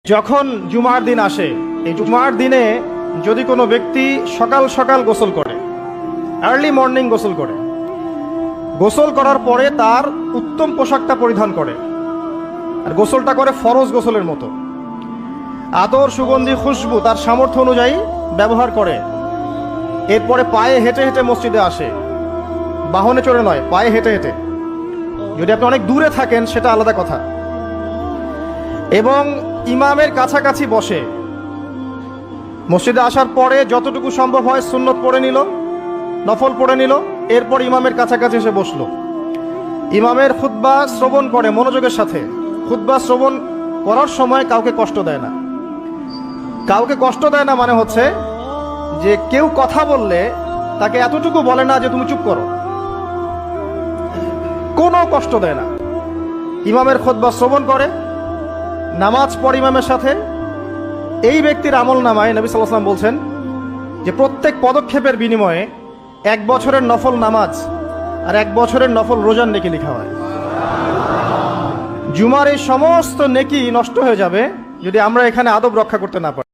যখন জুমার দিন আসে, এই জুমার দিনে যদি কোনো ব্যক্তি সকাল সকাল গোসল করে, আর্লি মর্নিং গোসল করে, গোসল করার পরে তার উত্তম পোশাকটা পরিধান করে, আর গোসলটা করে ফরজ গোসলের মতো, আতর সুগন্ধি খুশবু তার সামর্থ্য অনুযায়ী ব্যবহার করে, এরপরে পায়ে হেঁটে হেঁটে মসজিদে আসে, বাহনে চড়ে নয়, পায়ে হেঁটে হেঁটে। যদি আপনি অনেক দূরে থাকেন সেটা আলাদা কথা। এবং ইমামের কাছাকাছি বসে মসজিদে আসার পরে যতটুকু সম্ভব হয় সুন্নত পড়ে নিল, নফল পড়ে নিল, এরপর ইমামের কাছাকাছি এসে বসলো। ইমামের খুতবা শ্রবণ করে মনোযোগের সাথে। খুতবা শ্রবণ করার সময় কাউকে কষ্ট দেয় না। কাউকে কষ্ট দেয় না মানে হচ্ছে যে কেউ কথা বললে তাকে এতটুকু বলে না যে তুমি চুপ করো, কোনো কষ্ট দেয় না। ইমামের খুতবা শ্রবণ করে, নামাজ পড়ে ইমামের সাথে। এই ব্যক্তির আমল নামায় নবী সাল্লাল্লাহু আলাইহি ওয়াসাল্লাম বলছেন যে প্রত্যেক পদক্ষেপের বিনিময়ে 1 বছরের নফল নামাজ আর 1 বছরের নফল রোজার নেকি লেখা হয়। জুমার এই সমস্ত নেকি নষ্ট হয়ে যাবে যদি আমরা এখানে আদব রক্ষা করতে না পারি।